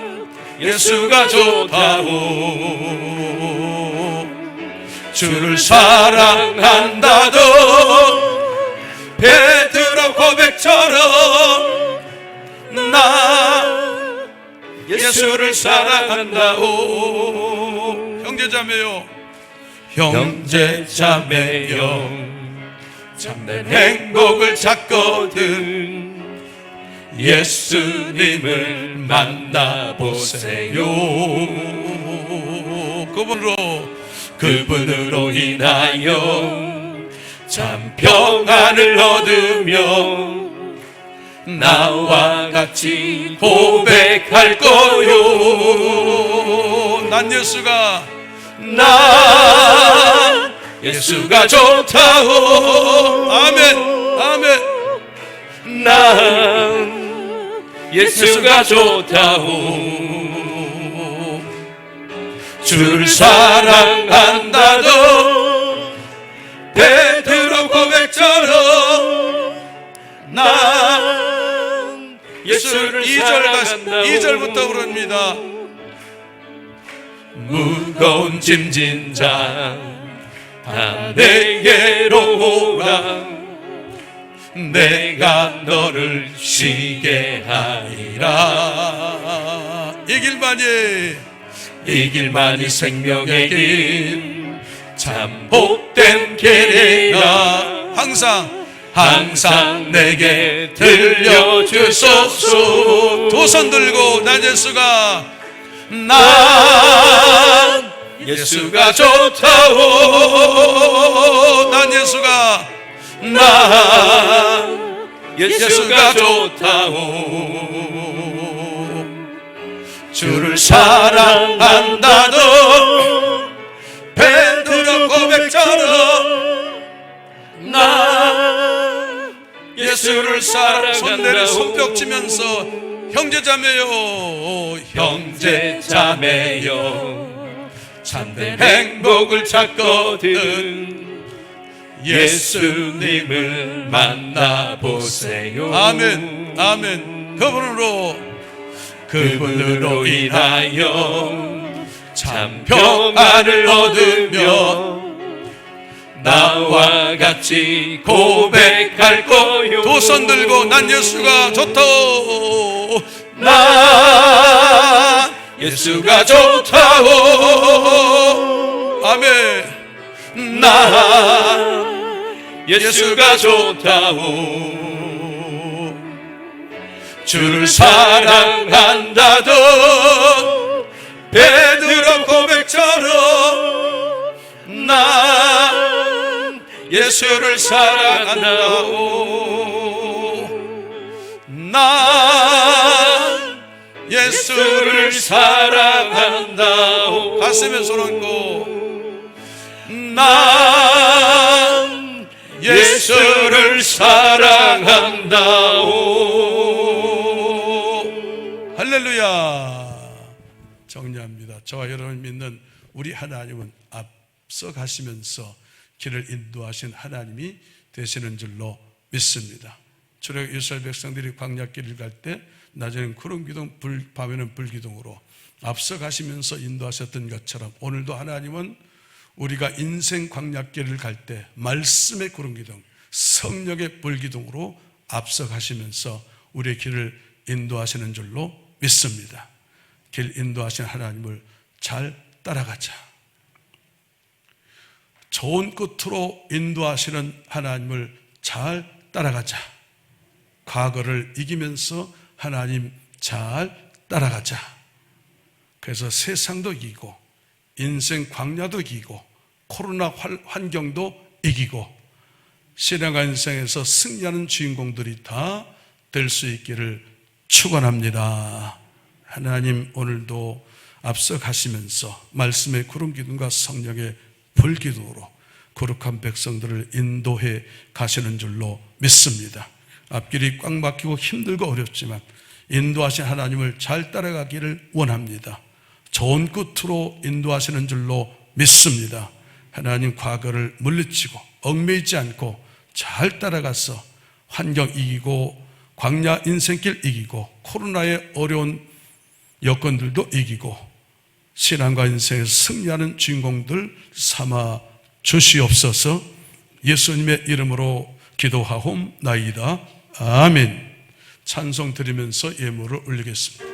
예수가 좋다오. 주를 사랑한다도 베드로 고백처럼 나 예수를 사랑한다오. 형제자매여 참된 행복을 찾거든 예수님을 만나보세요. 그분으로 인하여 참 평안을 얻으며 나와 같이 고백할 거요. 난 예수가 좋다오. 아멘. 난 예수가 좋다오. 주를 사랑한다도 베드로 고백처럼 난 예수를 사랑한다오. 2절부터 부릅니다. 무거운 짐진 자 다 내게로 오라. 내가 너를 쉬게 하리라. 이 길만이 생명의 길 참 복된 길이라. 항상 내게 들려주소서. 두 손 들고 난 예수가 좋다오. 난 예수가 좋다오. 주를 사랑한다도 베드로 고백처럼 나 예수를 사랑한다오. 손뼉 치면서 형제자매여 참된 행복을 찾거든 예수님을 만나보세요. 아멘. 그분으로 인하여 참 평안을 얻으며 나와 같이 고백할 거요. 두 손 들고 난 예수가 좋다오. 난 예수가 좋다오. 아멘. 난 예수가 좋다오. 주를 사랑한다도 베드로 고백처럼 난 예수를 사랑한다오. 난 예수를 사랑한다오. 가슴에 손 얹고 난 예수를 사랑한다오. 할렐루야. 정리합니다. 저와 여러분 믿는 우리 하나님은 앞서 가시면서 길을 인도하신 하나님이 되시는 줄로 믿습니다. 출애굽 이스라엘 백성들이 광야길을 갈 때 낮에는 구름 기둥, 밤에는 불 기둥으로 앞서 가시면서 인도하셨던 것처럼 오늘도 하나님은 우리가 인생 광야길을 갈 때 말씀의 구름 기둥, 성령의 불 기둥으로 앞서 가시면서 우리의 길을 인도하시는 줄로 믿습니다. 길 인도하신 하나님을 잘 따라가자. 좋은 끝으로 인도하시는 하나님을 잘 따라가자. 과거를 이기면서 하나님 잘 따라가자. 그래서 세상도 이기고 인생 광야도 이기고 코로나 환경도 이기고 신앙과 인생에서 승리하는 주인공들이 다 될 수 있기를 축원합니다. 하나님 오늘도 앞서 가시면서 말씀의 구름 기둥과 성령의 불 기둥으로 거룩한 백성들을 인도해 가시는 줄로 믿습니다. 앞길이 꽉 막히고 힘들고 어렵지만 인도하신 하나님을 잘 따라가기를 원합니다. 좋은 끝으로 인도하시는 줄로 믿습니다. 하나님 과거를 물리치고 얽매이지 않고 잘 따라가서 환경 이기고 광야 인생길 이기고 코로나의 어려운 여건들도 이기고 신앙과 인생에서 승리하는 주인공들 삼아 주시옵소서. 예수님의 이름으로 기도하옵나이다. 아멘. 찬송 드리면서 예물을 올리겠습니다.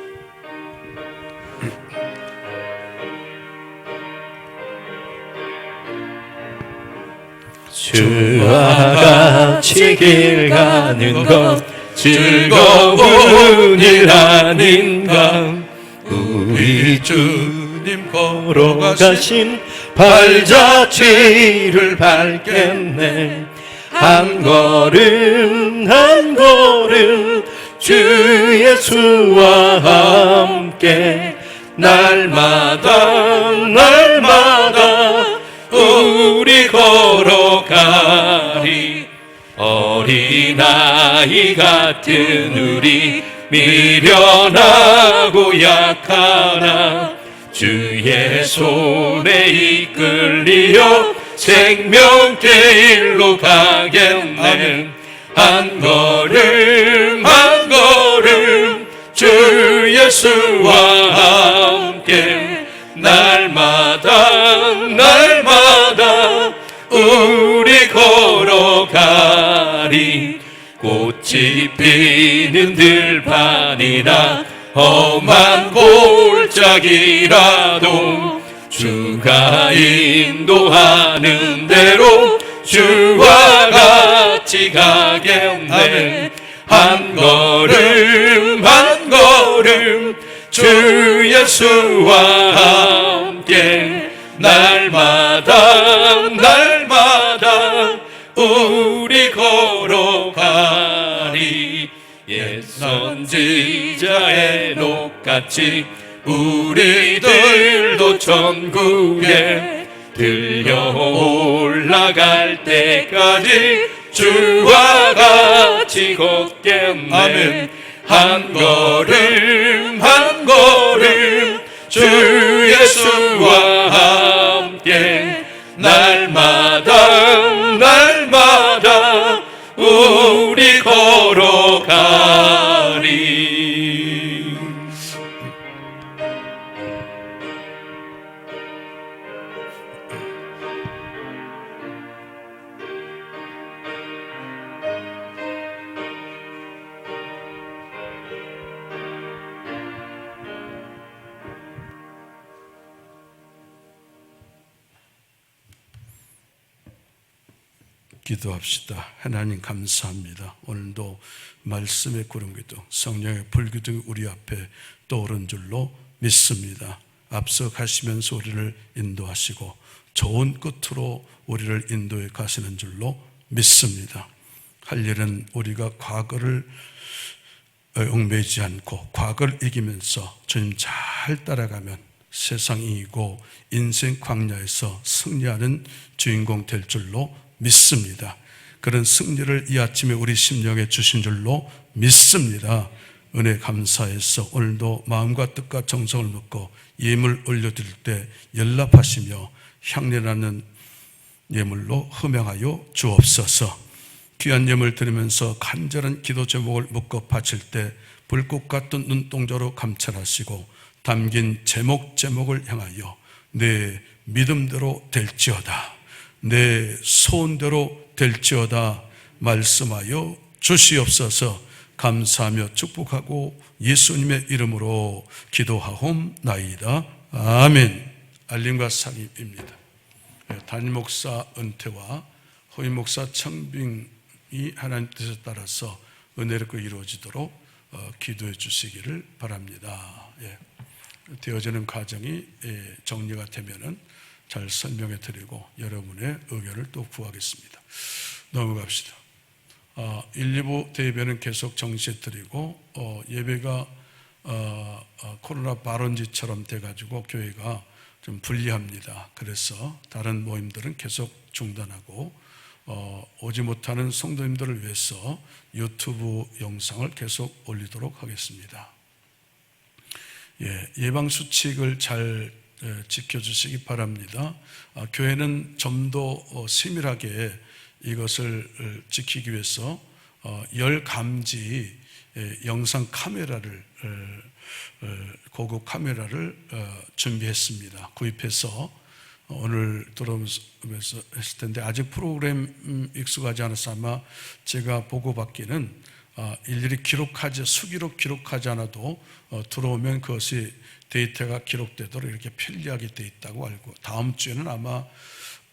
주와 같이 길 가는 것 즐거운 일 아닌가. 우리 주님 걸어가신 발자취를 밟겠네. 한 걸음 한 걸음 주 예수와 함께 날마다 날마다 우리 걸어가리. 어린아이 같은 우리 미련하고 약하나 주의 손에 이끌리어 생명의 일로 가겠네. 한 걸음 한 걸음 주 예수와 함께 날마다 날마다 우리 걸어가리. 꽃이 피는 들판이나 험한 골짜기라도 주가 인도하는 대로 주와 같이 가겠네. 한 걸음 한 걸음 주 예수와 함께 날마다 날마다 우리 걸어가리. 옛 선지자의 녹같이 우리들도 천국에 들려 올라갈 때까지 주와 같이 걷겠네. 아멘. 한 걸음 한 걸음 주 예수와 함께 날마다 날마다 우리 걸어가리. 기도합시다. 하나님 감사합니다. 오늘도 말씀의 구름기둥, 성령의 불기둥이 우리 앞에 떠오른 줄로 믿습니다. 앞서 가시면서 우리를 인도하시고 좋은 끝으로 우리를 인도해 가시는 줄로 믿습니다. 할 일은 우리가 과거를 얽매이지 않고 과거를 이기면서 주님 잘 따라가면 세상이 이기고 인생 광야에서 승리하는 주인공 될 줄로 믿습니다. 그런 승리를 이 아침에 우리 심령에 주신 줄로 믿습니다. 은혜 감사해서 오늘도 마음과 뜻과 정성을 먹고 예물 올려드릴 때 연락하시며 향내나는 예물로 흠양하여 주옵소서. 귀한 예물 드리면서 간절한 기도 제목을 묻고 바칠 때 불꽃 같은 눈동자로 감찰하시고 담긴 제목을 향하여 내 믿음대로 될지어다, 내 소원대로 될지어다 말씀하여 주시옵소서. 감사하며 축복하고 예수님의 이름으로 기도하옵나이다. 아멘. 알림과 상임입니다. 담임 목사 은퇴와 후임 목사 청빙이 하나님 뜻에 따라서 은혜롭게 이루어지도록 기도해 주시기를 바랍니다. 되어지는 과정이 정리가 되면은 잘 설명해 드리고 여러분의 의견을 또 구하겠습니다. 넘어갑시다. 1, 2부 대예배는 계속 정시해 드리고 예배가 코로나 발원지처럼 돼가지고 교회가 좀 불리합니다. 그래서 다른 모임들은 계속 중단하고 오지 못하는 성도님들을 위해서 유튜브 영상을 계속 올리도록 하겠습니다. 예방수칙을 잘 지켜주시기 바랍니다. 교회는 좀 더 세밀하게 이것을 지키기 위해서 열 감지 영상 카메라를 고급 카메라를 준비했습니다. 구입해서 오늘 들어오면서 했을 텐데 아직 프로그램 익숙하지 않아서 아마 제가 보고받기는 일일이 수기록 기록하지 않아도 들어오면 그것이 데이터가 기록되도록 이렇게 편리하게 돼 있다고 알고 다음 주에는 아마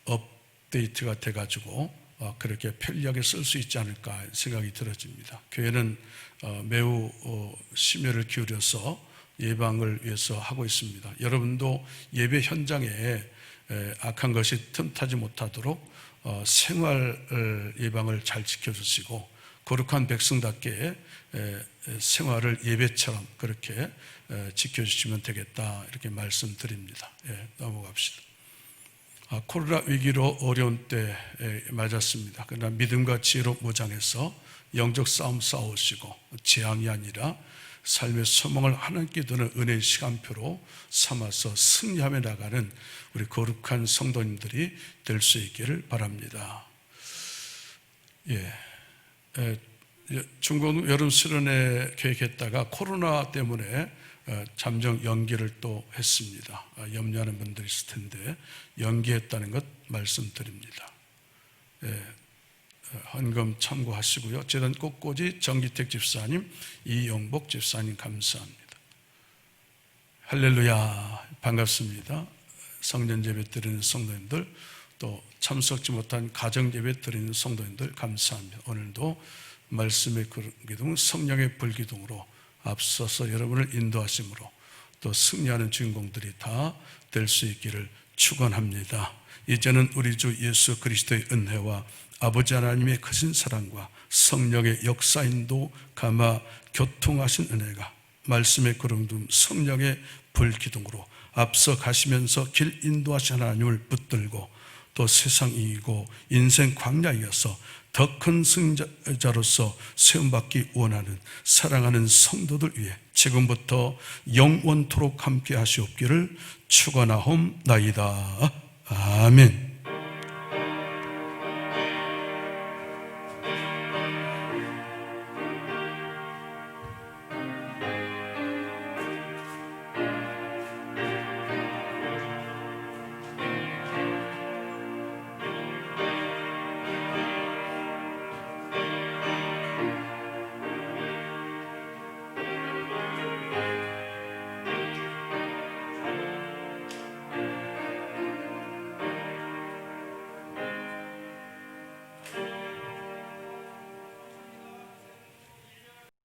업데이트가 돼가지고 그렇게 편리하게 쓸 수 있지 않을까 생각이 들어집니다. 교회는 매우 심혈을 기울여서 예방을 위해서 하고 있습니다. 여러분도 예배 현장에 악한 것이 틈타지 못하도록 생활 예방을 잘 지켜주시고 거룩한 백성답게 생활을 예배처럼 그렇게 지켜주시면 되겠다 이렇게 말씀드립니다. 넘어갑시다. 코로나 위기로 어려운 때 맞았습니다. 그러나 믿음과 지혜로 무장해서 영적 싸움 싸우시고 재앙이 아니라 삶의 소망을 하나님께 두는 은혜의 시간표로 삼아서 승리하며 나가는 우리 거룩한 성도님들이 될 수 있기를 바랍니다. 중국 여름 수련회 계획했다가 코로나 때문에 잠정 연기를 또 했습니다. 염려하는 분들이 있을 텐데 연기했다는 것 말씀드립니다. 헌금 참고하시고요. 재단 꽃꽂이 정기택 집사님, 이영복 집사님 감사합니다. 할렐루야, 반갑습니다. 성전 예배 드리는 성도님들, 또 참석지 못한 가정 예배 드리는 성도님들 감사합니다. 오늘도 말씀의 기둥, 성령의 불기둥으로 앞서서 여러분을 인도하심으로 또 승리하는 주인공들이 다 될 수 있기를 축원합니다. 이제는 우리 주 예수 그리스도의 은혜와 아버지 하나님의 크신 사랑과 성령의 역사인도 감화 교통하신 은혜가 말씀의 구름tum 성령의 불기둥으로 앞서 가시면서 길 인도하신 하나님을 붙들고 또 세상 이기고 인생 광야이어서 더 큰 승자로서 세움받기 원하는 사랑하는 성도들 위해 지금부터 영원토록 함께 하시옵기를 축원하옵나이다. 아멘.